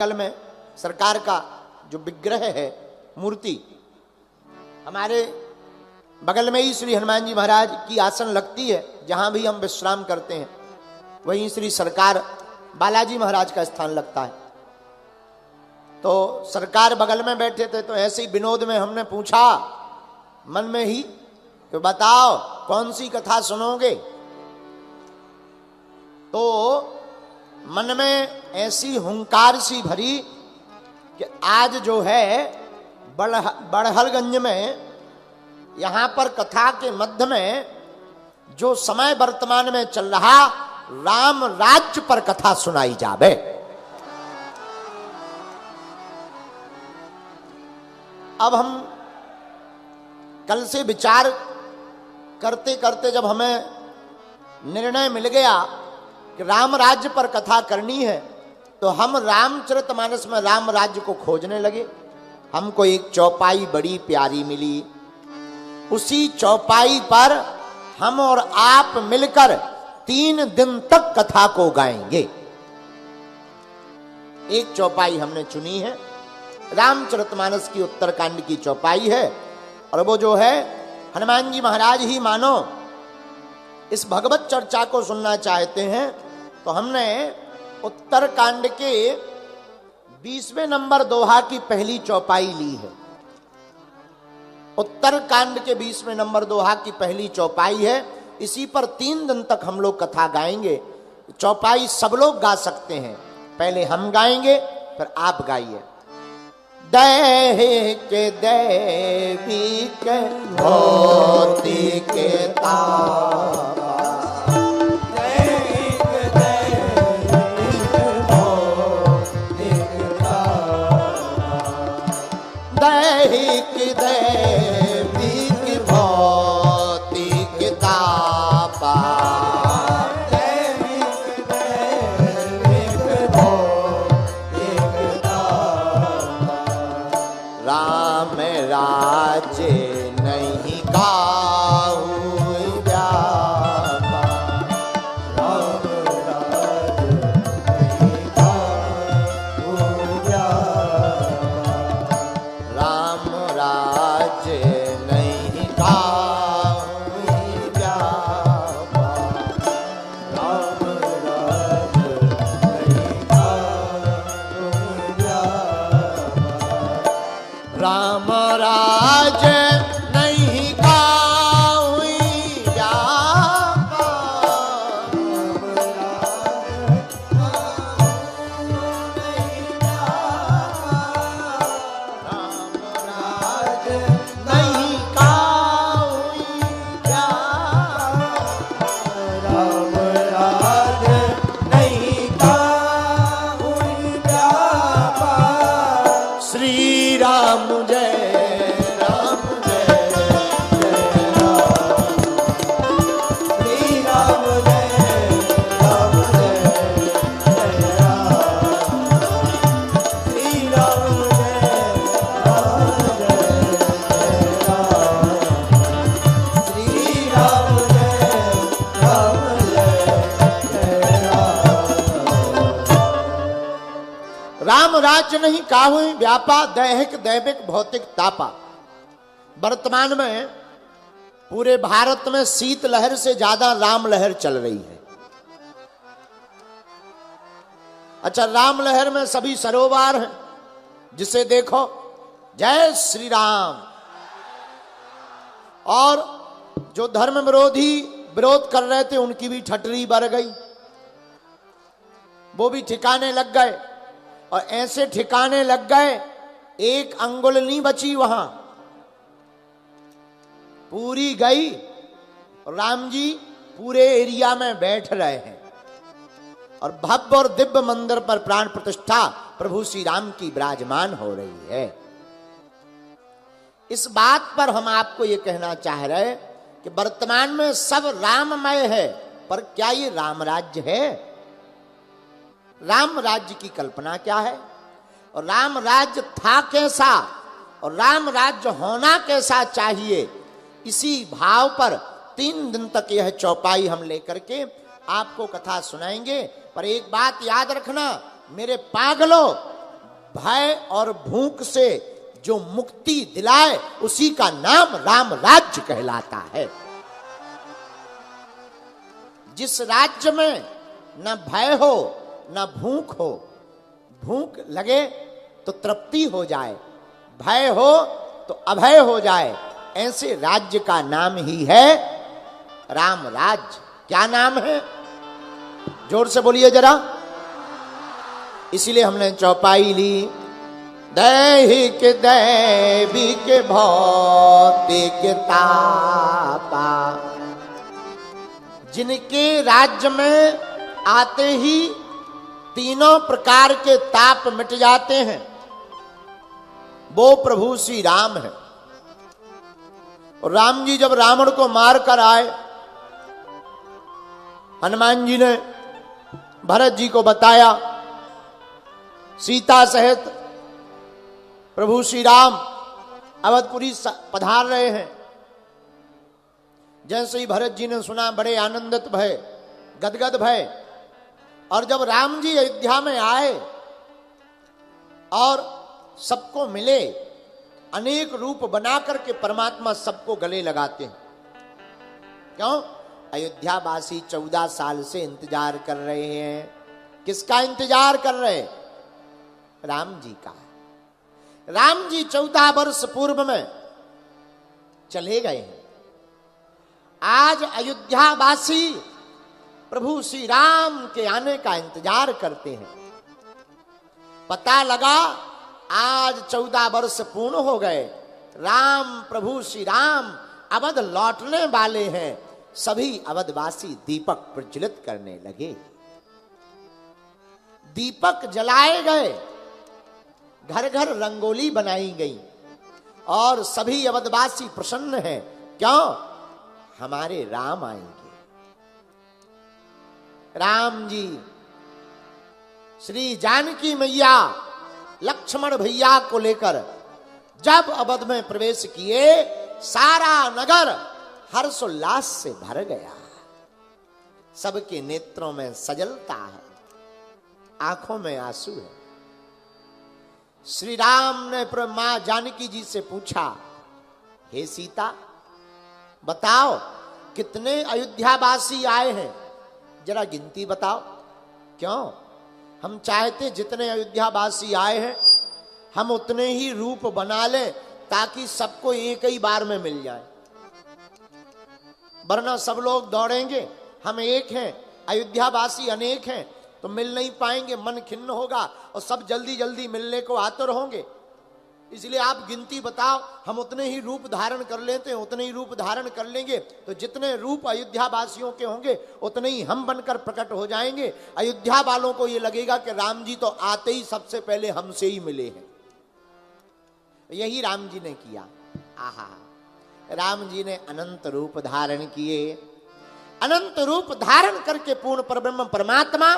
कल में सरकार का जो विग्रह है, मूर्ति, हमारे बगल में ही श्री हनुमान जी महाराज की आसन लगती है। जहां भी हम विश्राम करते हैं वहीं श्री सरकार बालाजी महाराज का स्थान लगता है। तो सरकार बगल में बैठे थे, तो ऐसे ही विनोद में हमने पूछा मन में ही कि बताओ कौन सी कथा सुनोगे। तो मन में ऐसी हुंकार सी भरी कि आज जो है बड़हलगंज में यहां पर कथा के मध्य में जो समय वर्तमान में चल रहा, राम राज्य पर कथा सुनाई जावे। अब हम कल से विचार करते करते जब हमें निर्णय मिल गया कि राम राज्य पर कथा करनी है, तो हम रामचरितमानस में राम राज्य को खोजने लगे। हमको एक चौपाई बड़ी प्यारी मिली। उसी चौपाई पर हम और आप मिलकर 3 दिन तक कथा को गाएंगे। एक चौपाई हमने चुनी है, रामचरितमानस की उत्तरकांड की चौपाई है, और वो जो है हनुमान जी महाराज ही मानो इस भगवत चर्चा को सुनना चाहते हैं। तो हमने उत्तरकांड के 20वें नंबर दोहा की पहली चौपाई ली है। उत्तरकांड के 20वें नंबर दोहा की पहली चौपाई है। इसी पर 3 दिन तक हम लोग कथा गाएंगे। चौपाई सब लोग गा सकते हैं, पहले हम गाएंगे फिर आप गाइए। दैहिक दैविक भौतिक तापा, दैहिक दैविक भौतिक तापा, दैहिक दैविक भौतिक तापा, राम राज्य नहीं काहू व्यापा, राम राज्य नहीं काहू व्यापा, राम राज्य नहीं काहू व्यापा, राम राज्य नहीं काहू व्यापा, राम राज्य नहीं काहू व्यापा, राम राज्य नहीं काहू व्यापा, राम राज्य नहीं काहू व्यापा, श्री राम जय राम जय जय राम, श्री राम जय राम जय जय राम, श्री राम जय राम जय जय राम, श्री राम जय राम जय जय राम। राम राज्य नहीं काहू व्यापा, दैहिक दैविक भौतिक तापा। वर्तमान में पूरे भारत में शीत लहर से ज्यादा राम लहर चल रही है। अच्छा, राम लहर में सभी सरोवर हैं, जिसे देखो जय श्री राम। और जो धर्म विरोधी विरोध कर रहे थे उनकी भी ठटरी बढ़ गई, वो भी ठिकाने लग गए। और ऐसे ठिकाने लग गए, एक अंगुल नहीं बची वहां, पूरी गई। राम जी पूरे एरिया में बैठ रहे हैं और भव्य और दिव्य मंदिर पर प्राण प्रतिष्ठा प्रभु श्री राम की विराजमान हो रही है। इस बात पर हम आपको ये कहना चाह रहे हैं कि वर्तमान में सब राममय है, पर क्या ये राम राज्य है? राम राज्य की कल्पना क्या है, और राम राज्य था कैसा, और राम राज्य होना कैसा चाहिए, इसी भाव पर 3 दिन तक यह चौपाई हम लेकर के आपको कथा सुनाएंगे। पर एक बात याद रखना मेरे पागलों, भय और भूख से जो मुक्ति दिलाए उसी का नाम राम राज्य कहलाता है। जिस राज्य में न भय हो न भूख हो, भूख लगे तो तृप्ति हो जाए, भय हो तो अभय हो जाए, ऐसे राज्य का नाम ही है राम राज्य। क्या नाम है? जोर से बोलिए जरा। इसीलिए हमने चौपाई ली, दैहिक दैविक भौतिक तापा। जिनके राज्य में आते ही तीनों प्रकार के ताप मिट जाते हैं, वो प्रभु श्री राम है। और राम जी जब रावण को मार कर आए, हनुमान जी ने भरत जी को बताया, सीता सहित प्रभु श्री राम अवधपुरी पधार रहे हैं। जैसे ही भरत जी ने सुना, बड़े आनंदित भय, गदगद भय। और जब राम जी अयोध्या में आए और सबको मिले, अनेक रूप बना करके परमात्मा सबको गले लगाते हैं। क्यों? अयोध्या वासी 14 साल से इंतजार कर रहे हैं। किसका इंतजार कर रहे हैं? राम जी का। राम जी 14 वर्ष पूर्व में चले गए हैं। आज अयोध्या वासी प्रभु श्री राम के आने का इंतजार करते हैं। पता लगा आज 14 वर्ष पूर्ण हो गए, राम प्रभु श्री राम अवध लौटने वाले हैं। सभी अवधवासी दीपक प्रज्वलित करने लगे, दीपक जलाए गए, घर घर रंगोली बनाई गई और सभी अवधवासी प्रसन्न हैं। क्यों? हमारे राम आएंगे। राम जी श्री जानकी मैया लक्ष्मण भैया को लेकर जब अवध में प्रवेश किए, सारा नगर हर्षोल्लास से भर गया। सबके नेत्रों में सजलता है, आंखों में आंसू है। श्री राम ने मां जानकी जी से पूछा, हे सीता, बताओ कितने अयोध्यावासी आए हैं, जरा गिनती बताओ। क्यों? हम चाहते जितने अयोध्यावासी आए हैं हम उतने ही रूप बना लें, ताकि सबको एक ही बार में मिल जाए। वरना सब लोग दौड़ेंगे, हम एक हैं, अयोध्यावासी अनेक हैं, तो मिल नहीं पाएंगे, मन खिन्न होगा और सब जल्दी जल्दी मिलने को आतुर होंगे। इसलिए आप गिनती बताओ, हम उतने ही रूप धारण कर लेते हैं, उतने ही रूप धारण कर लेंगे तो जितने रूप अयोध्या वासियों के होंगे उतने ही हम बनकर प्रकट हो जाएंगे। अयोध्या वालों को ये लगेगा कि राम जी तो आते ही सबसे पहले हमसे ही मिले हैं। यही राम जी ने किया। आहा, राम जी ने अनंत रूप धारण किए। अनंत रूप धारण करके पूर्ण परब्रह्म परमात्मा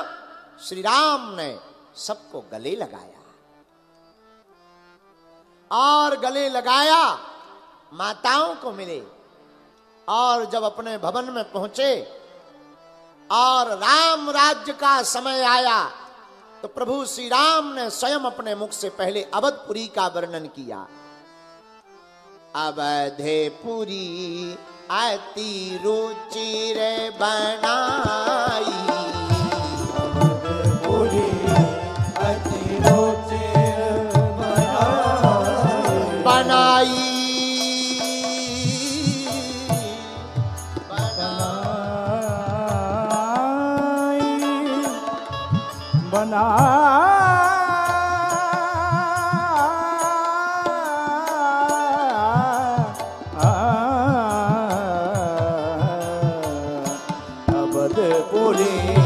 श्री राम ने सबको गले लगाया। और गले लगाया, माताओं को मिले, और जब अपने भवन में पहुंचे और राम राज्य का समय आया तो प्रभु श्री राम ने स्वयं अपने मुख से पहले अवधपुरी का वर्णन किया। अवधपुरी अति रुचिर बनाई, अवधपुरी अति रुचिर बनाई, अवधपुरी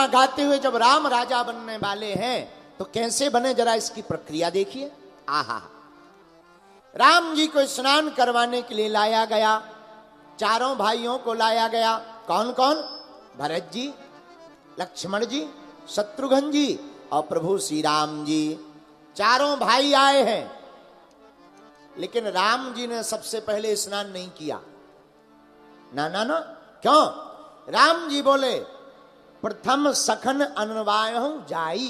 गाना गाते हुए जब राम राजा बनने वाले हैं तो कैसे बने, जरा इसकी प्रक्रिया देखिए। आहा, राम जी को स्नान करवाने के लिए लाया गया, चारों भाइयों को लाया गया। कौन कौन? भरत जी, लक्ष्मण जी, शत्रुघ्न जी और प्रभु श्री राम जी, चारों भाई आए हैं। लेकिन राम जी ने सबसे पहले स्नान नहीं किया। ना ना ना, क्यों? राम जी बोले प्रथम सखन अनवायहु जाई,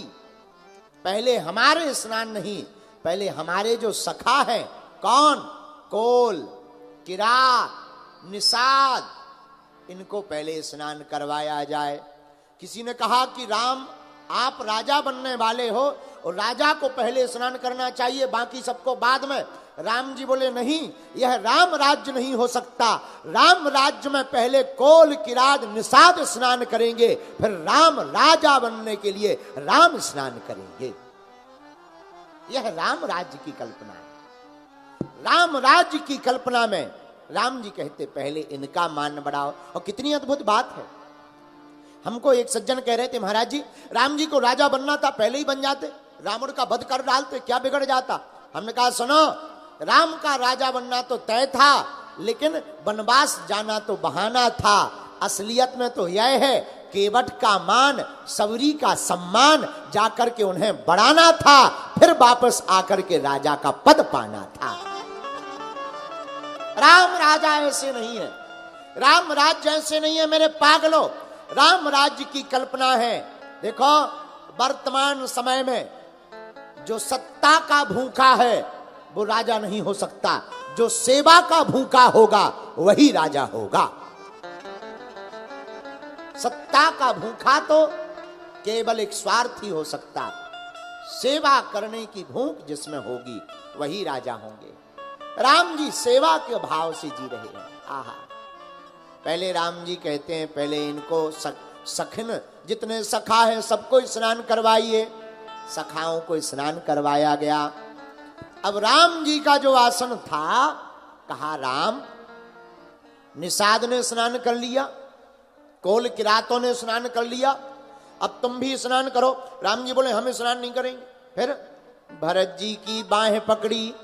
पहले हमारे स्नान नहीं, पहले हमारे जो सखा है, कौन? कोल, किरात, निषाद, इनको पहले स्नान करवाया जाए। किसी ने कहा कि राम आप राजा बनने वाले हो और राजा को पहले स्नान करना चाहिए, बाकी सबको बाद में। राम जी बोले नहीं, यह राम राज्य नहीं हो सकता। राम राज्य में पहले कोल, किरात, निषाद स्नान करेंगे, फिर राम राजा बनने के लिए राम स्नान करेंगे। यह राम राज्य की कल्पना है। राम राज्य की कल्पना में राम जी कहते पहले इनका मान बढ़ाओ। और कितनी अद्भुत बात है। हमको एक सज्जन कह रहे थे, महाराज जी राम जी को राजा बनना था, पहले ही बन जाते, रावण का वध कर डालते, क्या बिगड़ जाता। हमने कहा सुनो, राम का राजा बनना तो तय था, लेकिन वनवास जाना तो बहाना था। असलियत में तो यह है, केवट का मान, सबरी का सम्मान जाकर के उन्हें बढ़ाना था, फिर वापस आकर के राजा का पद पाना था। राम राजा ऐसे नहीं है, राम राज्य ऐसे नहीं है मेरे पागलों। राम राज्य की कल्पना है। देखो, वर्तमान समय में जो सत्ता का भूखा है वो राजा नहीं हो सकता, जो सेवा का भूखा होगा वही राजा होगा। सत्ता का भूखा तो केवल एक स्वार्थी हो सकता, सेवा करने की भूख जिसमें होगी वही राजा होंगे। राम जी सेवा के भाव से जी रहे हैं। आहा, पहले राम जी कहते हैं पहले इनको सखन, जितने सखा है सबको स्नान करवाइए। सखाओं को स्नान करवाया गया। अब राम जी का जो आसन था, कहा राम, निषाद ने स्नान कर लिया, कोल किरातों ने स्नान कर लिया, अब तुम भी स्नान करो। राम जी बोले हम स्नान नहीं करेंगे। फिर भरत जी की बाहें पकड़ी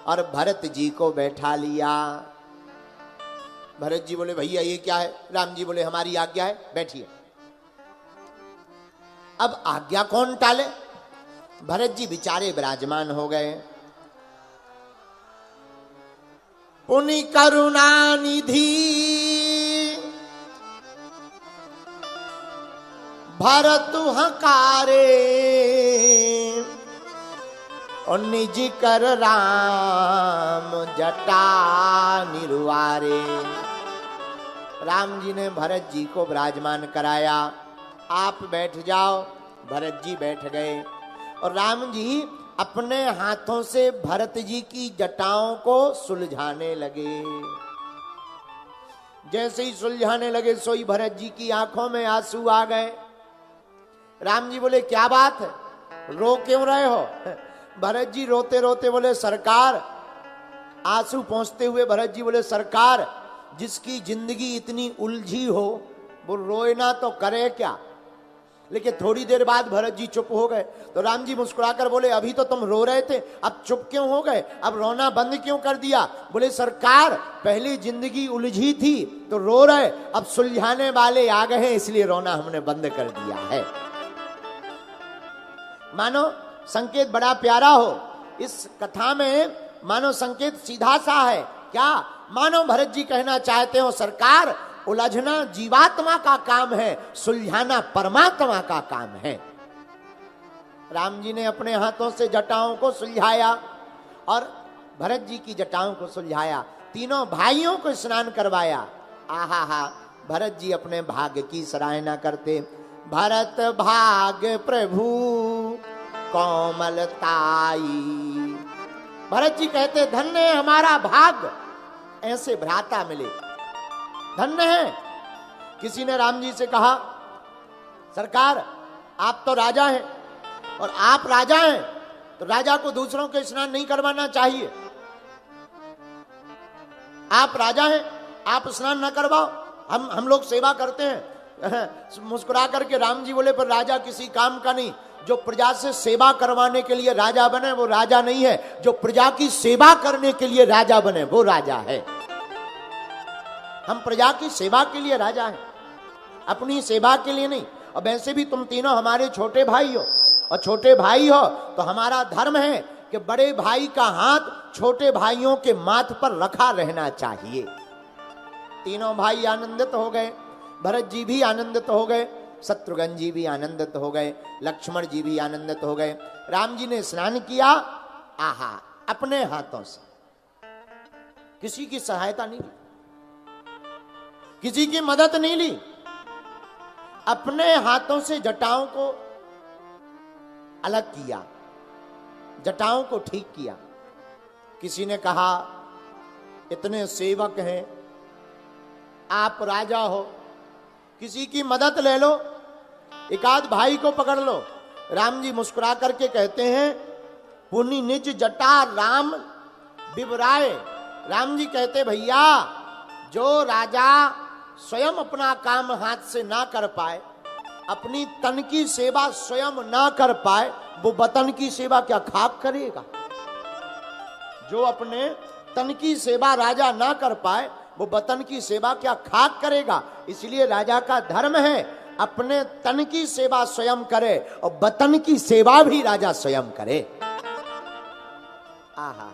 और भरत जी को बैठा लिया। भरत जी बोले भैया ये क्या है? राम जी बोले हमारी आज्ञा है, बैठिए। अब आज्ञा कौन टाले? भरत जी बेचारे विराजमान हो गए। पुनि करुणा निधि भरत हकारे, और निज कर राम जटा निर्वारे। राम जी ने भरत जी को विराजमान कराया। आप बैठ जाओ। भरत जी बैठ गए और राम जी अपने हाथों से भरत जी की जटाओं को सुलझाने लगे। जैसे ही सुलझाने लगे सोई भरत जी की आंखों में आंसू आ गए। राम जी बोले क्या बात है, रो क्यों रहे हो? भरत जी रोते रोते बोले सरकार, आंसू पहुंचते हुए भरत जी बोले सरकार, जिसकी जिंदगी इतनी उलझी हो वो रोए ना तो करे क्या। लेकिन थोड़ी देर बाद भरत जी चुप हो गए तो राम जी मुस्कुराकर बोले अभी तो तुम रो रहे थे, अब चुप क्यों हो गए, अब रोना बंद क्यों कर दिया? बोले सरकार, पहली जिंदगी उलझी थी तो रो रहे, अब सुलझाने वाले आ गए हैं इसलिए रोना हमने बंद कर दिया है। मानो संकेत बड़ा प्यारा हो। इस कथा में मानो संकेत सीधा सा है। क्या? मानो भरत जी कहना चाहते हो सरकार, उलझना जीवात्मा का काम है, सुलझाना परमात्मा का काम है। राम जी ने अपने हाथों से जटाओं को सुलझाया और भरत जी की जटाओं को सुलझाया। तीनों भाइयों को स्नान करवाया। आहा हा, भरत जी अपने भाग्य की सराहना करते। भरत भाग्य प्रभु कोमलताई। भरत जी कहते धन्य है हमारा भाग्य, ऐसे भ्राता मिले, धन्य है। किसी ने राम जी से कहा सरकार आप तो राजा हैं और आप राजा हैं तो राजा को दूसरों के स्नान नहीं करवाना चाहिए। आप राजा हैं, आप स्नान ना करवाओ, हम लोग सेवा करते हैं। मुस्कुरा करके राम जी बोले, पर राजा किसी काम का नहीं। जो प्रजा से सेवा करवाने के लिए राजा बने वो राजा नहीं है, जो प्रजा की सेवा करने के लिए राजा बने वो राजा है। हम प्रजा की सेवा के लिए राजा हैं, अपनी सेवा के लिए नहीं। और वैसे भी तुम तीनों हमारे छोटे भाई हो, और छोटे भाई हो तो हमारा धर्म है कि बड़े भाई का हाथ छोटे भाइयों के माथ पर रखा रहना चाहिए। तीनों भाई आनंदित हो गए, भरत जी भी आनंदित हो गए, शत्रुघ्न जी भी आनंदित हो गए, लक्ष्मण जी भी आनंदित हो गए। राम जी ने स्नान किया, आहा, अपने हाथों से, किसी की सहायता नहीं ली, किसी की मदद नहीं ली, अपने हाथों से जटाओं को अलग किया, जटाओं को ठीक किया। किसी ने कहा, इतने सेवक हैं, आप राजा हो, किसी की मदद ले लो, एक आध भाई को पकड़ लो। राम जी मुस्कुरा करके कहते हैं, पुनि निज जटा राम बिबराए। राम जी कहते, भैया जो राजा स्वयं अपना काम हाथ से ना कर पाए, अपनी तन की सेवा स्वयं ना कर पाए, वो वतन की सेवा क्या खाक करेगा? जो अपने तन की सेवा राजा ना कर पाए, वो वतन की सेवा क्या खाक करेगा? इसलिए राजा का धर्म है अपने तन की सेवा स्वयं करे और वतन की सेवा भी राजा स्वयं करे। आहा,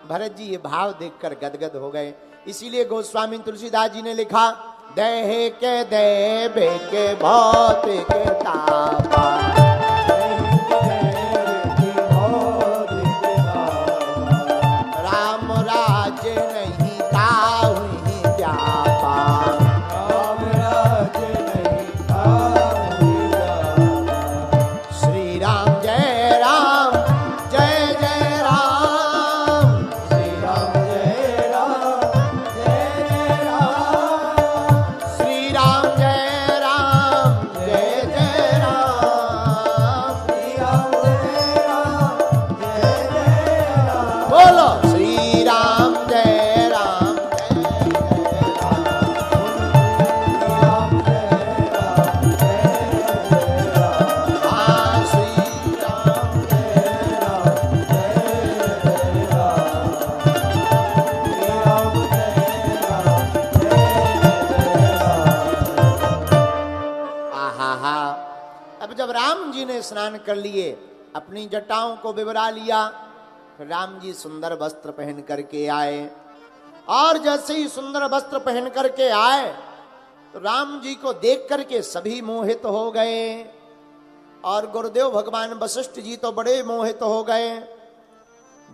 भरत जी ये भाव देखकर गदगद हो गए। इसीलिए गोस्वामी तुलसीदास जी ने लिखा, देह के देवे के भौतिक तापा, राम राज नहीं काहुँ व्यापा, राम राज नहीं काहुँ व्यापा। श्री राम जय राम, जय जय राम, श्री राम जय राम, जय जय राम। श्री राम जय राम, जय जय राम, श्री राम जय राम, जय जय राम। बोलो श्री राम जय राम, जय जय राम जय राम, जय जय राम। हाँ, श्री राम जय राम, जय जय राम। श्री राम जय राम, जय जय राम। आहा हा। अब जब राम जी ने स्नान कर लिए, अपनी जटाओं को बिबरा लिया, फिर राम जी सुंदर वस्त्र पहन करके आए। और जैसे ही सुंदर वस्त्र पहन करके आए तो राम जी को देख करके सभी मोहित हो गए। और गुरुदेव भगवान वशिष्ठ जी तो बड़े मोहित हो गए।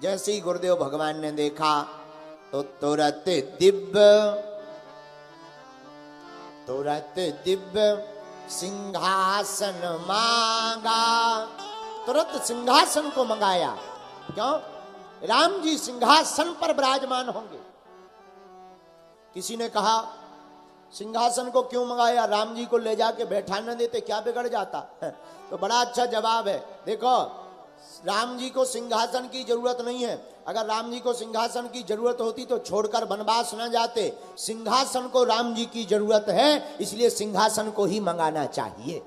जैसे ही गुरुदेव भगवान ने देखा तो तुरंत दिव्य सिंहासन मांगा, तुरंत सिंहासन को मंगाया। क्यों? राम जी सिंहासन पर विराजमान होंगे। किसी ने कहा, सिंहासन को क्यों मंगाया? राम जी को ले जाके बैठा न देते, क्या बिगड़ जाता? तो बड़ा अच्छा जवाब है। देखो, राम जी को सिंहासन की जरूरत नहीं है। अगर राम जी को सिंहासन की जरूरत होती तो छोड़कर वनवास न जाते। सिंहासन को राम जी की जरूरत है, इसलिए सिंहासन को ही मंगाना चाहिए।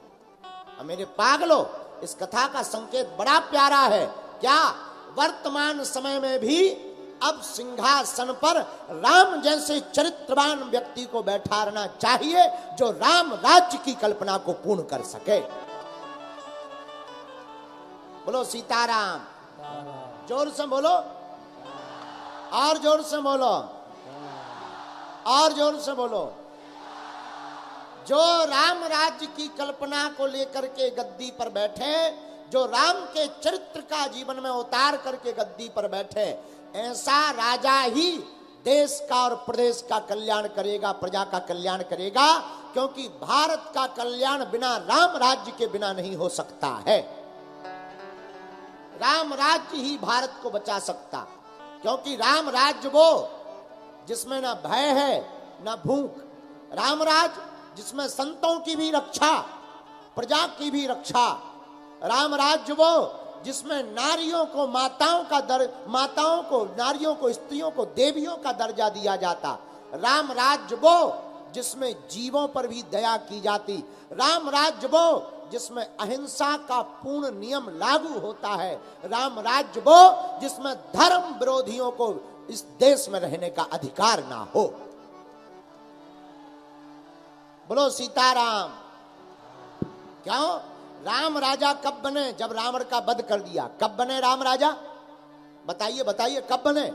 मेरे पागलो, इस कथा का संकेत बड़ा प्यारा है। क्या वर्तमान समय में भी अब सिंहासन पर राम जैसे चरित्रवान व्यक्ति को बैठाना चाहिए, जो राम राज्य की कल्पना को पूर्ण कर सके। बोलो सीताराम, जोर से बोलो, और जोर से बोलो, और जोर से बोलो। जो राम राज्य की कल्पना को लेकर के गद्दी पर बैठे, जो राम के चरित्र का जीवन में उतार करके गद्दी पर बैठे, ऐसा राजा ही देश का और प्रदेश का कल्याण करेगा, प्रजा का कल्याण करेगा। क्योंकि भारत का कल्याण बिना राम राज्य के बिना नहीं हो सकता है। राम राज्य ही भारत को बचा सकता। क्योंकि राम राज्य वो जिसमें ना भय है ना भूख, राम राज्य जिसमें संतों की भी रक्षा, प्रजा की भी रक्षा, राम राज्य वो जिसमें नारियों को माताओं को, नारियों को, स्त्रियों को देवियों का दर्जा दिया जाता। राम राज्य वो जिसमें जीवों पर भी दया की जाती, राम राज्य वो जिसमें अहिंसा का पूर्ण नियम लागू होता है, राम राज्य वो जिसमें धर्म विरोधियों को इस देश में रहने का अधिकार ना हो। बोलो सीताराम। क्यों? राम राजा कब बने? जब रावण का वध कर दिया। कब बने राम राजा? बताइए बताइए, कब बने?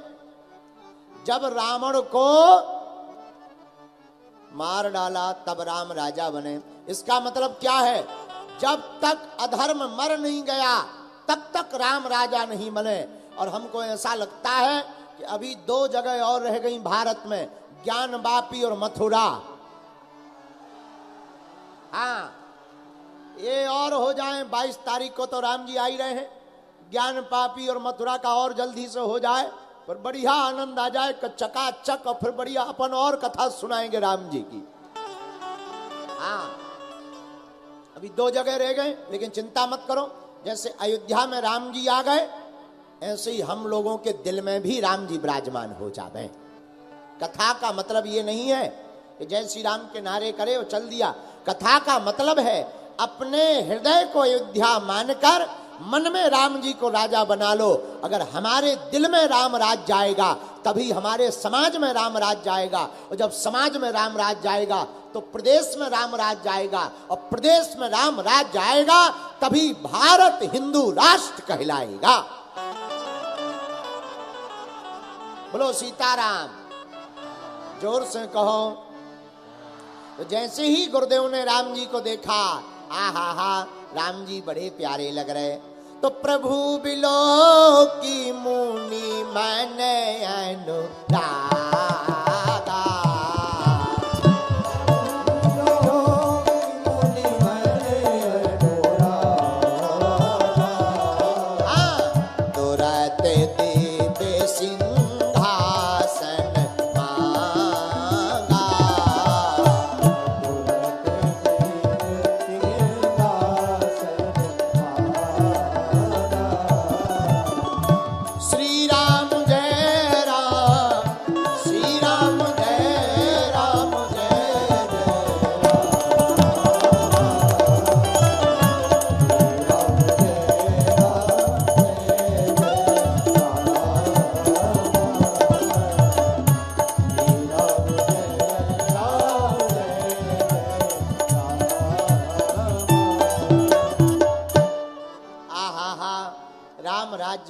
जब रावण को मार डाला तब राम राजा बने। इसका मतलब क्या है? जब तक अधर्म मर नहीं गया तब तक राम राजा नहीं बने। और हमको ऐसा लगता है कि अभी 2 जगह और रह गई भारत में, ज्ञानवापी और मथुरा। हाँ, ये और हो जाए। 22 तारीख को तो राम जी आ ही रहे हैं। ज्ञानवापी और मथुरा का और जल्दी से हो जाए, पर बढ़िया आनंद आ जाए, चकाचक। और फिर बढ़िया अपन और कथा सुनाएंगे राम जी की। हाँ, अभी 2 जगह रह गए, लेकिन चिंता मत करो। जैसे अयोध्या में राम जी आ गए, ऐसे ही हम लोगों के दिल में भी राम जी विराजमान हो जावे। कथा का मतलब ये नहीं है कि जय श्री राम के नारे करे और चल दिया। कथा का मतलब है अपने हृदय को अयोध्या मानकर मन में राम जी को राजा बना लो। अगर हमारे दिल में राम राज जाएगा तभी हमारे समाज में राम राज जाएगा, और जब समाज में राम राज जाएगा तो प्रदेश में राम राज जाएगा, और प्रदेश में राम राज जाएगा तभी भारत हिंदू राष्ट्र कहलाएगा। बोलो सीताराम। जोर से कहो। तो जैसे ही गुरुदेव ने राम जी को देखा, आहा हा, राम जी बड़े प्यारे लग रहे, तो प्रभु बिलो की मुनि मन अनुरागा।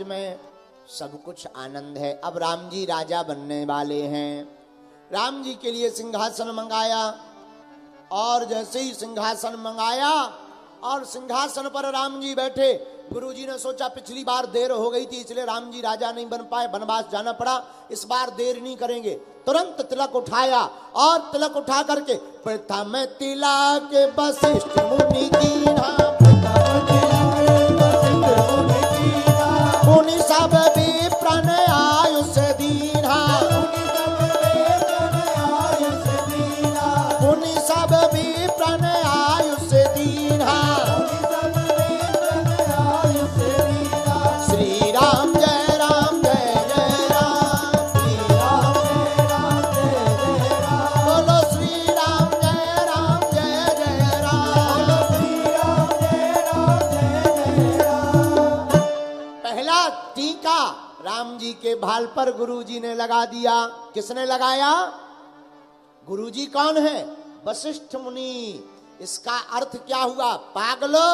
में सब कुछ आनंद है। अब राम जी राजा बनने वाले हैं। राम जी के लिए सिंहासन मंगाया, और जैसे ही सिंहासन मंगाया और सिंहासन पर राम जी बैठे, गुरुजी ने सोचा पिछली बार देर हो गई थी इसलिए राम जी राजा नहीं बन पाए, वनवास जाना पड़ा, इस बार देर नहीं करेंगे। तुरंत तिलक उठाया और तिलक उठा करके प्रथम तिलक वशिष्ठ मुनि कीन्हा, मुनि सब विप्रन आयुष दीन्हा, मुनि सब विप्रन आयुष दीन्हा। श्री राम जय राम जय जय राम, श्री राम जय राम जय जय राम, बोलो श्री राम जय राम जय जय राम, श्री राम जय राम जय जय राम। पहला टीका राम जी के भाल पर गुरुजी ने लगा दिया। किसने लगाया? गुरुजी कौन है? वशिष्ठ मुनि। इसका अर्थ क्या हुआ? पागलो,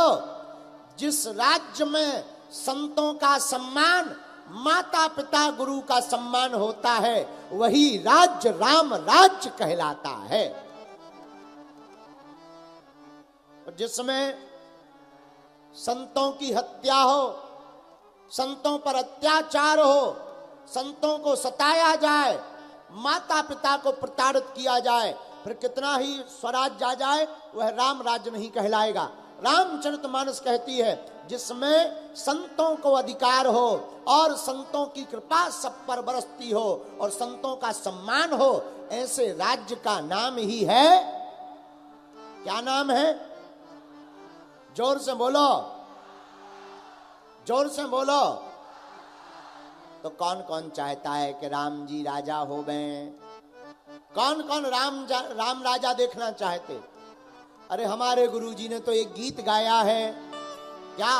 जिस राज्य में संतों का सम्मान, माता पिता गुरु का सम्मान होता है, वही राज्य राम राज्य कहलाता है। जिसमें संतों की हत्या हो, संतों पर अत्याचार हो, संतों को सताया जाए, माता पिता को प्रताड़ित किया जाए, फिर कितना ही स्वराज्य आ जाए, वह राम राज्य नहीं कहलाएगा। रामचरितमानस कहती है जिसमें संतों को अधिकार हो और संतों की कृपा सब पर बरसती हो और संतों का सम्मान हो, ऐसे राज्य का नाम ही है, क्या नाम है? जोर से बोलो, जोर से बोलो। तो कौन कौन चाहता है कि राम जी राजा हो गए? कौन कौन राम राजा देखना चाहते? अरे हमारे गुरुजी ने तो एक गीत गाया है, क्या?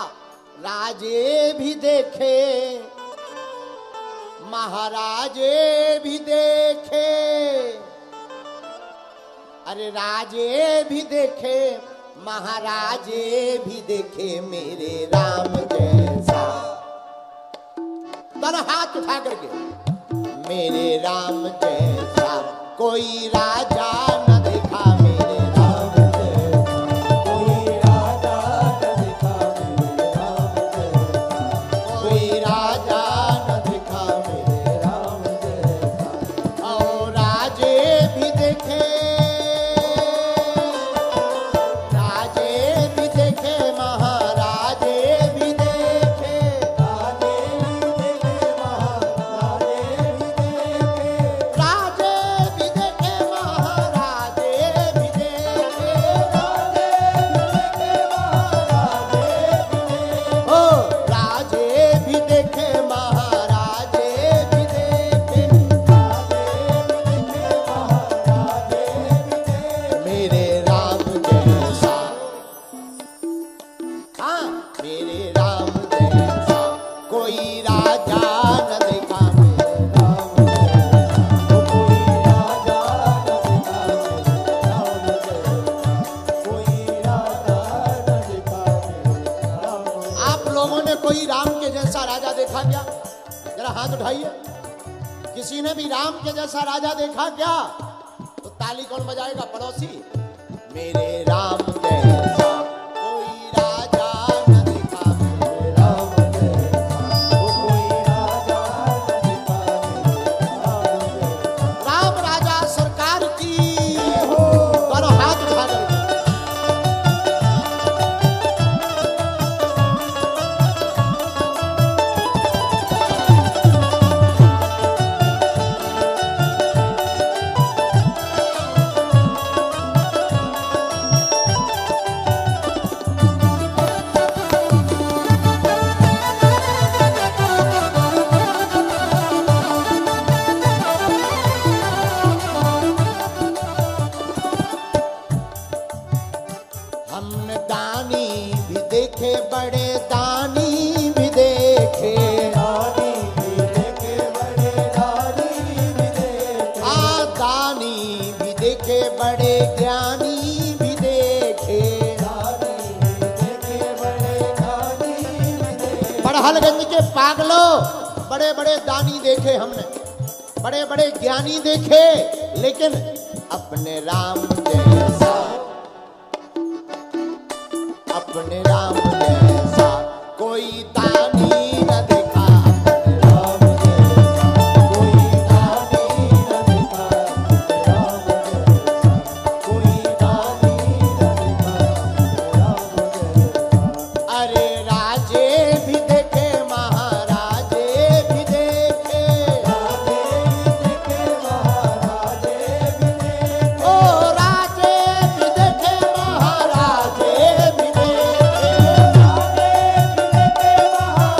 राजे भी देखे महाराजे भी देखे, अरे राजे भी देखे महाराजे भी देखे मेरे राम जैसा। दोनों हाथ उठा करके, मेरे राम जैसा कोई राजा न देखा, मेरे राम जैसा कोई राजा न देखा, मेरे राम जैसा कोई राजा न देखा, मेरे राम जैसा। और राजे भी देखे, राजे भी देखे महाराजे भी देखे, राजे भी देखे महाराजे भी देखे, राजे भी देखे महाराजे भी देखे, राजे भी देखे महाराजे भी देखे, ओ राजे भी देखे महाराजे भी देखे, राजे भी देखे महाराजे भी देखे, मेरे राम जैसा, हाँ मेरे राम जैसा कोई राजा न देखा, मेरे राम जैसा कोई राजा न देखा, मेरे राम जैसा कोई राजा न देखा, मेरे राम जैसा। आप लोगों ने कोई राम के जैसा राजा देखा क्या? जरा हाथ उठाइए। किसी ने भी राम के जैसा राजा देखा क्या? तो ताली कौन बजाएगा? पड़ोसी। मेरे राम जैसा कोई राजा न देखा, मेरे राम जैसा कोई राजा न देखा, मेरे राम जैसा। राम राजा सरकार की हो, दोनों हाथ उठा करके। हमने दानी भी देखे, बड़े दानी भी देखे, दानी भी देखे, बड़े दानी भी देखे, दानी भी देखे, बड़े ज्ञानी भी देखे, दानी भी देखे, बड़े ज्ञानी भी देखे। पड़हलगंज के पागलों, बड़े बड़े दानी देखे हमने, बड़े बड़े ज्ञानी देखे, लेकिन अपने राम जैसा, अपने राम जैसा कोई दानी न देखा, अपने राम जैसा कोई दानी न देखा, अपने राम जैसा कोई दानी न देखा, अपने राम जैसा। अरे राजे भी देखे महाराजे भी देखे, राजे भी देखे महाराजे भी देखे, ओ राजे भी देखे महाराजे भी देखे, राजे भी देखे महाराजे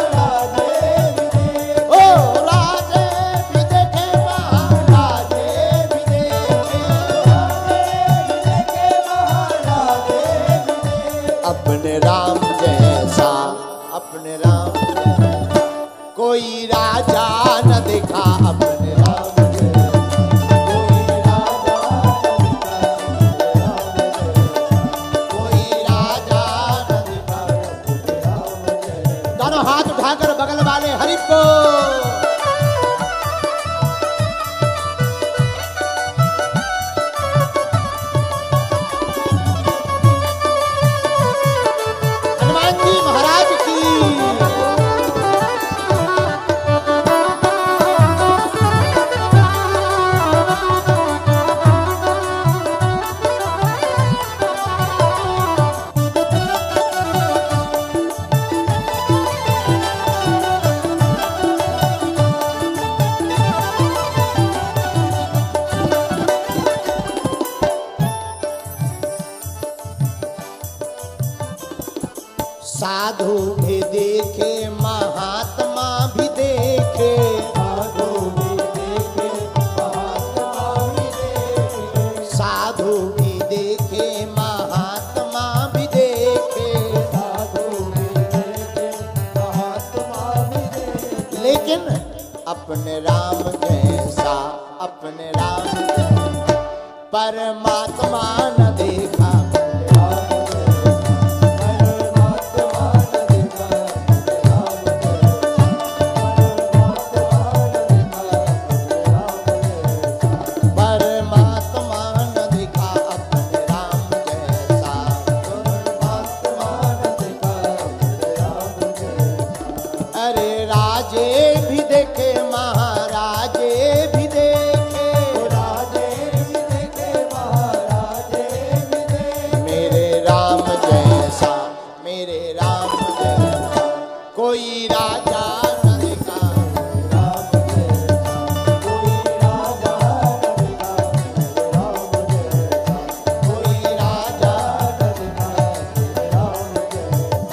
अपने राम जैसा, अपने राम जैसा परमात्मा न देखा।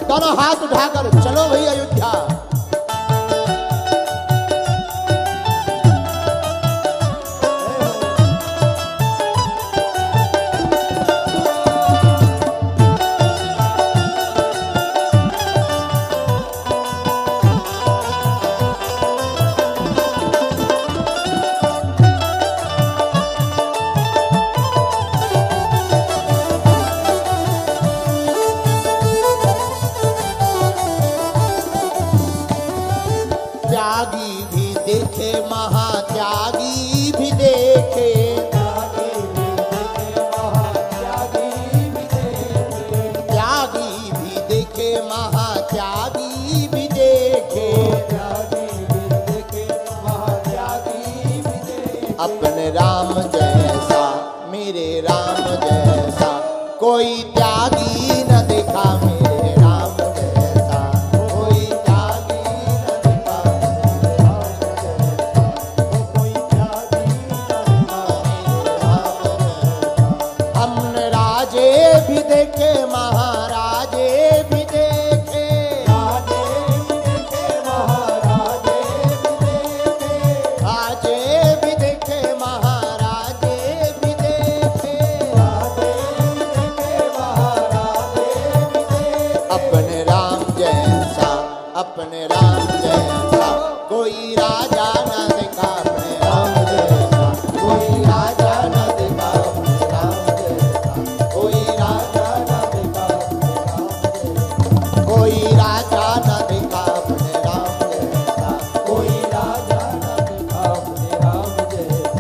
दोनों हाथ उठाकर चलो भाई अयोध्या। त्यागी भी देखे, महात्यागी भी देखे, त्यागी भी देखे, महात्यागी भी देखे, अपने राम जैसा, मेरे राम जैसा कोई त्यागी न देखा। मेरे राम जैसा कोई त्यागी न देखा। कोई त्यागी न देखा। हमने राजे भी देखे, महाराजे भी देखे, राजे भी देखे, महाराजे भी देखे, राजे भी देखे, महाराजे भी देखे, राजे भी देखे, महाराजे भी देखे, अपने राम जैसा, अपने राम जैसा कोई राजा न देखा। अपने राम जैसा कोई राजा न देखा। अपने राम जैसा कोई राजा न देखा। कोई राजा न देखा। अपने राम जैसा कोई राजा न देखा। अपने राम जैसा।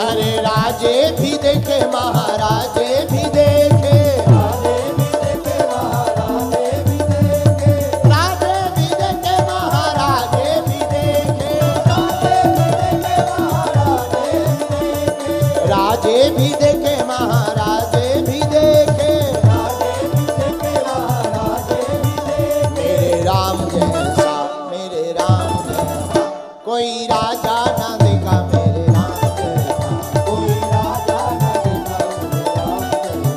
अरे राजे भी देखे, महाराजे भी देखे, राजे भी देखे, महाराजे भी देखे, राजे भी देखे, महाराजे भी देखे, राजे भी देखे, महाराजे भी देखे, राजे भी देखे, महाराजे भी देखे, मेरे राम जैसा, मेरे राम जैसा कोई राजा न देखा। मेरे राम जैसा कोई राजा न देखा। मेरे राम जैसा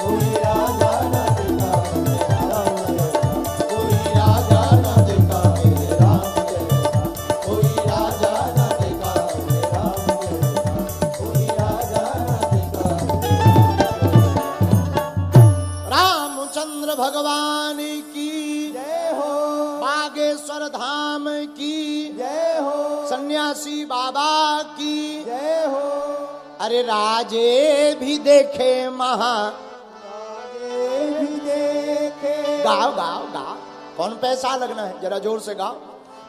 कोई राजा न देखा। मेरे राम जैसा कोई राजा न देखा। मेरे राम जैसा कोई राजा न देखा। मेरे राम जैसा कोई राजा न देखा। रामचंद्र भगवान की जय हो। बागेश्वर धाम की जय हो। सन्यासी बाबा की जय हो। अरे राजे भी देखे, महाराजे भी देखे। गाओ गाओ गाओ, कौन पैसा लगना है, जरा जोर से गाओ।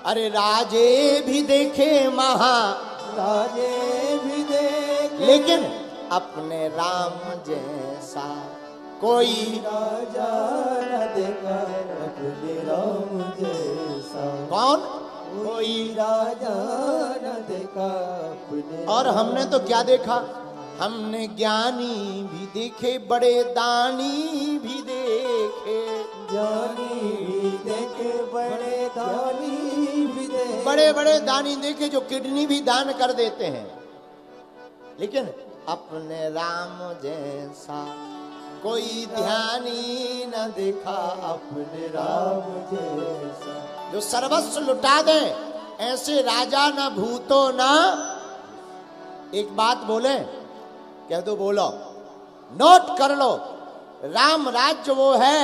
अरे राजे भी देखे, महाराजे भी देखे, लेकिन अपने राम जैसा कोई राजा न देखा। अपने राम जैसा कौन कोई राजा न देखा। अपने और हमने तो क्या देखा, हमने ज्ञानी भी देखे, बड़े दानी भी देखे, ज्ञानी भी देखे, बड़े दानी भी देखे, बड़े बड़े दानी देखे जो किडनी भी दान कर देते हैं, लेकिन अपने राम जैसा कोई ध्यानी न देखा। अपने राम जैसा जो सर्वस्व लुटा दे, ऐसे राजा न भूतो न। एक बात बोले, कह दो, बोलो, नोट कर लो, राम राज्य वो है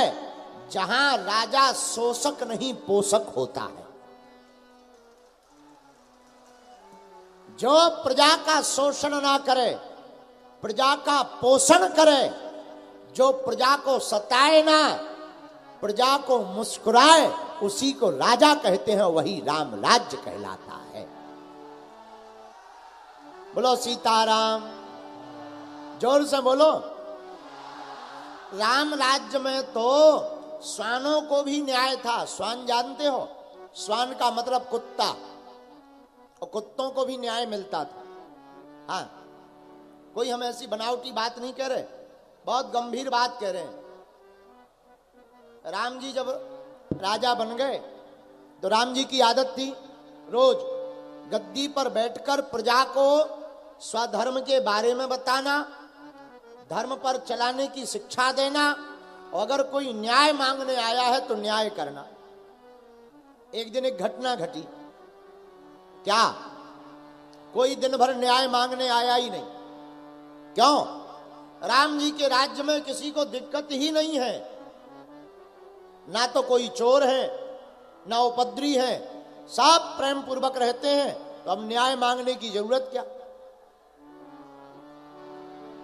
जहां राजा शोषक नहीं पोषक होता है। जो प्रजा का शोषण ना करे, प्रजा का पोषण करे, जो प्रजा को सताए ना, प्रजा को मुस्कुराए, उसी को राजा कहते हैं, वही राम राज्य कहलाता है। बोलो सीताराम, जोर से बोलो। राम राज्य में तो श्वानों को भी न्याय था। श्वान जानते हो? श्वान का मतलब कुत्ता, और कुत्तों को भी न्याय मिलता था। हाँ, कोई हम ऐसी बनावटी बात नहीं कह रहे, बहुत गंभीर बात कह रहे हैं। राम जी जब राजा बन गए तो राम जी की आदत थी रोज गद्दी पर बैठकर प्रजा को स्वधर्म के बारे में बताना, धर्म पर चलाने की शिक्षा देना, और अगर कोई न्याय मांगने आया है तो न्याय करना। एक दिन एक घटना घटी। क्या? कोई दिन भर न्याय मांगने आया ही नहीं। क्यों? राम जी के राज्य में किसी को दिक्कत ही नहीं है, ना तो कोई चोर है, ना उपद्रवी है, सब प्रेम पूर्वक रहते हैं, तो अब न्याय मांगने की जरूरत क्या?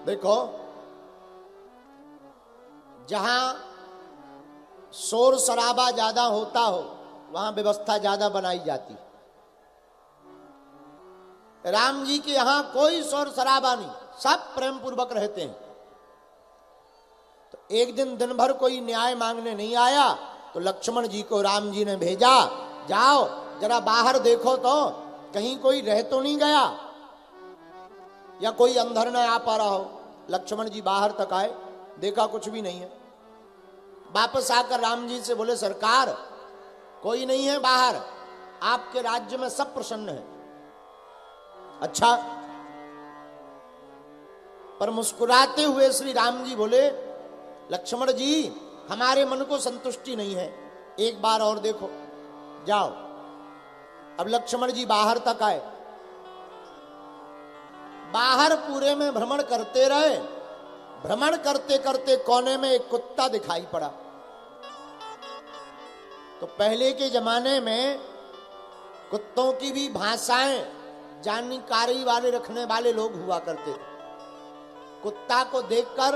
देखो, जहां शोर शराबा ज्यादा होता हो वहां व्यवस्था ज्यादा बनाई जाती। राम जी के यहां कोई शोर शराबा नहीं, सब प्रेम पूर्वक रहते हैं। तो एक दिन भर कोई न्याय मांगने नहीं आया तो लक्ष्मण जी को राम जी ने भेजा, जाओ जरा बाहर देखो तो कहीं कोई रह तो नहीं गया, या कोई अंदर न आ पा रहा हो। लक्ष्मण जी बाहर तक आए, देखा कुछ भी नहीं है। वापस आकर राम जी से बोले, सरकार कोई नहीं है बाहर, आपके राज्य में सब प्रसन्न है। अच्छा, पर मुस्कुराते हुए श्री राम जी बोले, लक्ष्मण जी हमारे मन को संतुष्टि नहीं है, एक बार और देखो, जाओ। अब लक्ष्मण जी बाहर तक आए, बाहर पूरे में भ्रमण करते रहे। भ्रमण करते करते कोने में एक कुत्ता दिखाई पड़ा। तो पहले के जमाने में कुत्तों की भी भाषाएं जानकारी वाले रखने वाले लोग हुआ करते थे। कुत्ता को देखकर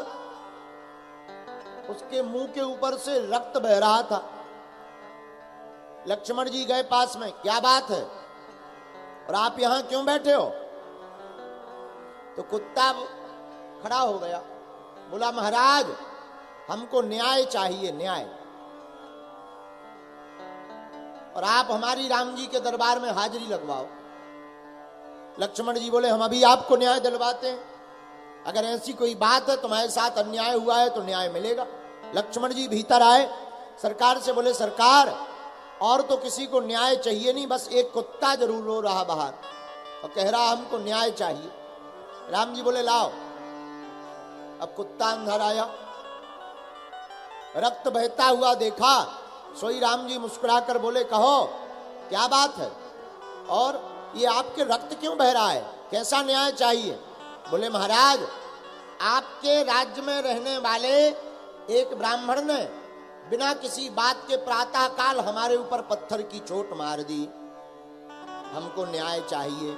उसके मुंह के ऊपर से रक्त बह रहा था। लक्ष्मण जी गए पास में, क्या बात है और आप यहां क्यों बैठे हो? तो कुत्ता खड़ा हो गया, बोला, महाराज हमको न्याय चाहिए, न्याय, और आप हमारी राम जी के दरबार में हाजिरी लगवाओ। लक्ष्मण जी बोले, हम अभी आपको न्याय दिलवाते हैं, अगर ऐसी कोई बात है तुम्हारे साथ अन्याय हुआ है तो न्याय मिलेगा। लक्ष्मण जी भीतर आए, सरकार से बोले, सरकार और तो किसी को न्याय चाहिए नहीं, बस एक कुत्ता जरूर रो रहा बाहर और कह रहा हमको न्याय चाहिए। राम जी बोले, लाओ। अब कुत्ता अंदर आया, रक्त बहता हुआ देखा, सोई राम जी मुस्कुराकर बोले, कहो क्या बात है और ये आपके रक्त क्यों बह रहा है, कैसा न्याय चाहिए? बोले, महाराज आपके राज्य में रहने वाले एक ब्राह्मण ने बिना किसी बात के प्रातः काल हमारे ऊपर पत्थर की चोट मार दी, हमको न्याय चाहिए।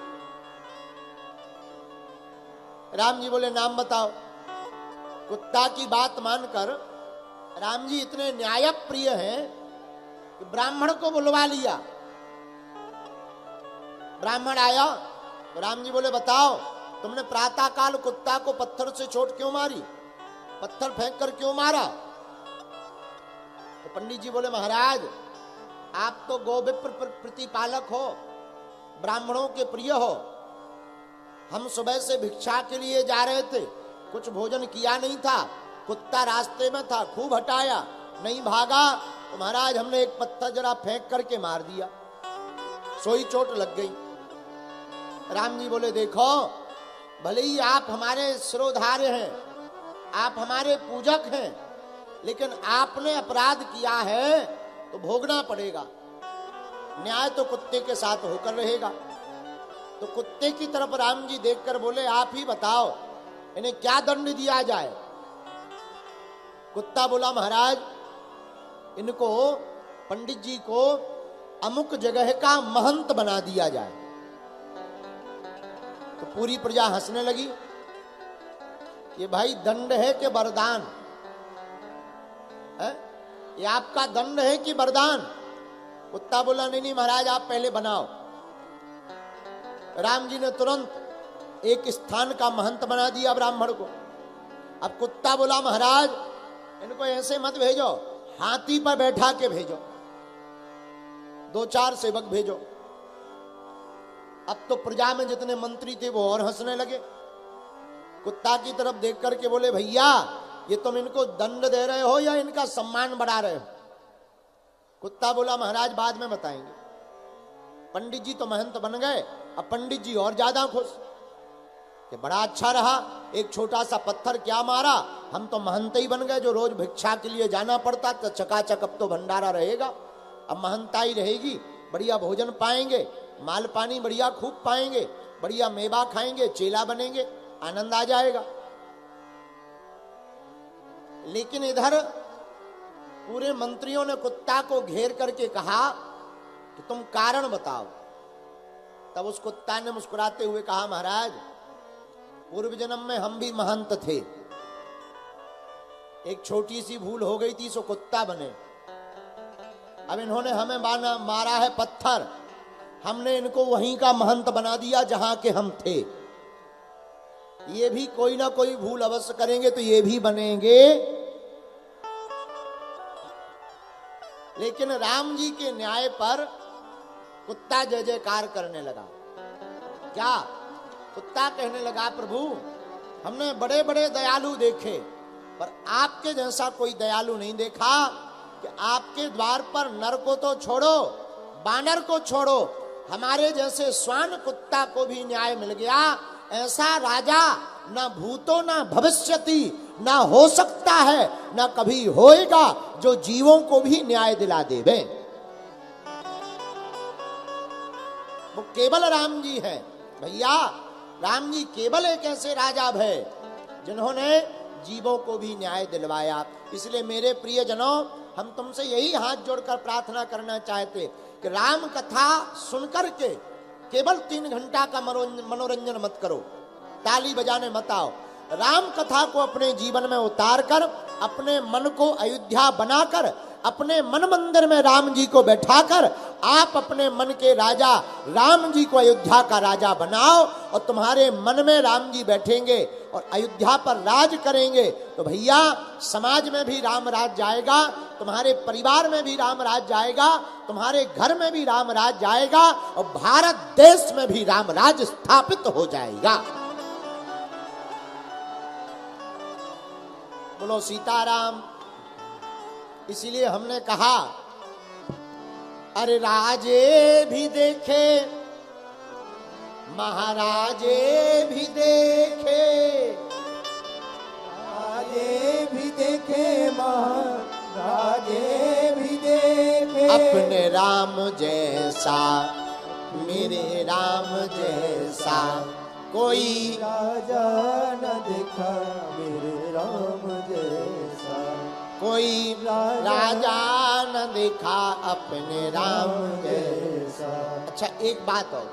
राम जी बोले, नाम बताओ। कुत्ता की बात मानकर राम जी इतने न्याय प्रिय हैं कि ब्राह्मण को बुलवा लिया। ब्राह्मण आया तो राम जी बोले, बताओ तुमने प्रातः काल कुत्ता को पत्थर से चोट क्यों मारी, पत्थर फेंक कर क्यों मारा? तो पंडित जी बोले, महाराज आप तो गोविप्र प्रतिपालक हो, ब्राह्मणों के प्रिय हो, हम सुबह से भिक्षा के लिए जा रहे थे, कुछ भोजन किया नहीं था, कुत्ता रास्ते में था, खूब हटाया, नहीं भागा तो महाराज हमने एक पत्थर जरा फेंक करके मार दिया, सोई चोट लग गई। राम जी बोले, देखो भले ही आप हमारे सिरोधार्य हैं, आप हमारे पूजक हैं, लेकिन आपने अपराध किया है तो भोगना पड़ेगा, न्याय तो कुत्ते के साथ होकर रहेगा। तो कुत्ते की तरफ राम जी देखकर बोले, आप ही बताओ इन्हें क्या दंड दिया जाए? कुत्ता बोला, महाराज इनको, पंडित जी को अमुक जगह का महंत बना दिया जाए। तो पूरी प्रजा हंसने लगी। ये भाई दंड है कि वरदान है? ये आपका दंड है कि वरदान? कुत्ता बोला नहीं नहीं महाराज आप पहले बनाओ। राम जी ने तुरंत एक स्थान का महंत बना दिया ब्राह्मण को। अब कुत्ता बोला महाराज इनको ऐसे मत भेजो, हाथी पर बैठा के भेजो, 2-4 सेवक भेजो। अब तो प्रजा में जितने मंत्री थे वो और हंसने लगे। कुत्ता की तरफ देख करके बोले भैया ये तुम इनको दंड दे रहे हो या इनका सम्मान बढ़ा रहे हो? कुत्ता बोला महाराज बाद में बताएंगे। पंडित जी तो महंत बन गए, अब पंडित जी और ज्यादा खुश कि बड़ा अच्छा रहा, एक छोटा सा पत्थर क्या मारा, हम तो महंत ही बन गए। जो रोज भिक्षा के लिए जाना पड़ता तो चकाचक अब तो भंडारा रहेगा, अब महंताई रहेगी, बढ़िया भोजन पाएंगे, माल पानी बढ़िया खूब पाएंगे, बढ़िया मेवा खाएंगे, चेला बनेंगे, आनंद आ जाएगा। लेकिन इधर पूरे मंत्रियों ने कुत्ता को घेर करके कहा कि तुम कारण बताओ। तब उस कुत्ता ने मुस्कुराते हुए कहा महाराज पूर्व जन्म में हम भी महंत थे, एक छोटी सी भूल हो गई थी सो कुत्ता बने। अब इन्होंने हमें मारा है पत्थर, हमने इनको वहीं का महंत बना दिया जहां के हम थे। ये भी कोई ना कोई भूल अवश्य करेंगे तो ये भी बनेंगे। लेकिन राम जी के न्याय पर कुत्ता जय जयकार करने लगा। क्या? कुत्ता कहने लगा प्रभु हमने बड़े बड़े दयालु देखे पर आपके जैसा कोई दयालु नहीं देखा कि आपके द्वार पर नर को तो छोड़ो, बानर को छोड़ो, हमारे जैसे श्वान कुत्ता को भी न्याय मिल गया। ऐसा राजा ना भूतो ना भविष्यति ना हो सकता है, ना कभी होएगा जो जीवों को भी न्याय दिला देवे। वो केवल राम जी है भैया। राम जी केवल एक ऐसे राजा है जिन्होंने जीवों को भी न्याय दिलवाया। इसलिए मेरे प्रिय जनों हम तुमसे यही हाथ जोड़कर प्रार्थना करना चाहते कि राम कथा सुनकर के केवल 3 घंटा का मनोरंजन मत करो, ताली बजाने मत आओ। राम कथा को अपने जीवन में उतार कर अपने मन को अयोध्या बनाकर अपने मन मंदिर में राम जी को बैठाकर आप अपने मन के राजा राम जी को अयोध्या का राजा बनाओ और तुम्हारे मन में राम जी बैठेंगे और अयोध्या पर राज करेंगे तो भैया समाज में भी राम राज जाएगा, तुम्हारे परिवार में भी राम राज जाएगा, तुम्हारे घर में भी राम राज जाएगा और भारत देश में भी राम राज स्थापित हो जाएगा। बोलो सीताराम। इसीलिए हमने कहा अरे राजे भी देखे महाराजे भी देखे, राजे भी देखे महाराजे भी देखे, अपने राम जैसा मेरे राम जैसा कोई राजा न देखा मेरे राम जैसा, कोई राजा न देखा अपने राम जैसा। अच्छा एक बात और,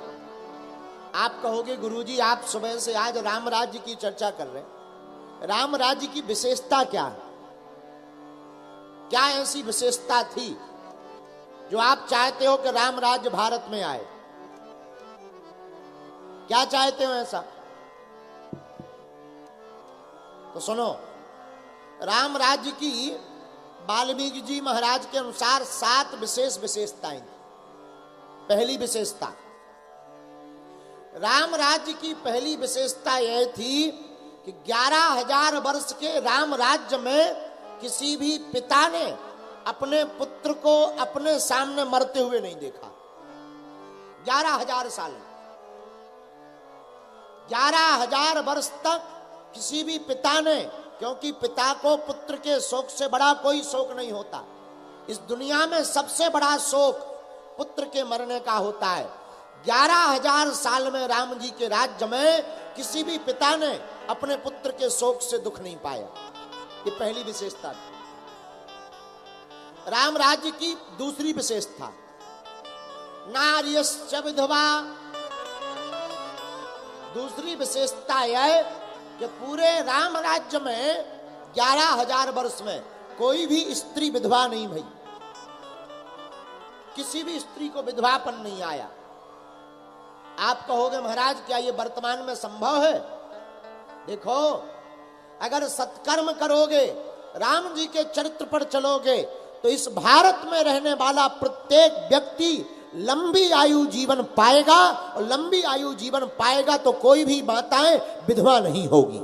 आप कहोगे गुरुजी आप सुबह से आज राम राज्य की चर्चा कर रहे हैं, राम राज्य की विशेषता क्या है? क्या ऐसी विशेषता थी जो आप चाहते हो कि राम राज्य भारत में आए? क्या चाहते हो ऐसा? तो सुनो, राम राज्य की वाल्मीकि जी महाराज के अनुसार 7 विशेष विशेषताएं। पहली विशेषता, राम राज्य की पहली विशेषता यह थी कि 11,000 वर्ष के राम राज्य में किसी भी पिता ने अपने पुत्र को अपने सामने मरते हुए नहीं देखा। 11,000 साल, 11,000 वर्ष तक किसी भी पिता ने, क्योंकि पिता को पुत्र के शोक से बड़ा कोई शोक नहीं होता। इस दुनिया में सबसे बड़ा शोक पुत्र के मरने का होता है। 11,000 साल में राम जी के राज्य में किसी भी पिता ने अपने पुत्र के शोक से दुख नहीं पाया। ये पहली विशेषता थी। राम राज्य की दूसरी विशेषता, नार्यश्च विधवा दूसरी विशेषता यह कि पूरे राम राज्य में 11,000 वर्ष में कोई भी स्त्री विधवा नहीं भई, किसी भी स्त्री को विधवापन नहीं आया। आप कहोगे महाराज क्या ये वर्तमान में संभव है? देखो, अगर सत्कर्म करोगे, राम जी के चरित्र पर चलोगे, तो इस भारत में रहने वाला प्रत्येक व्यक्ति लंबी आयु जीवन पाएगा, और लंबी आयु जीवन पाएगा तो कोई भी माताएं विधवा नहीं होगी।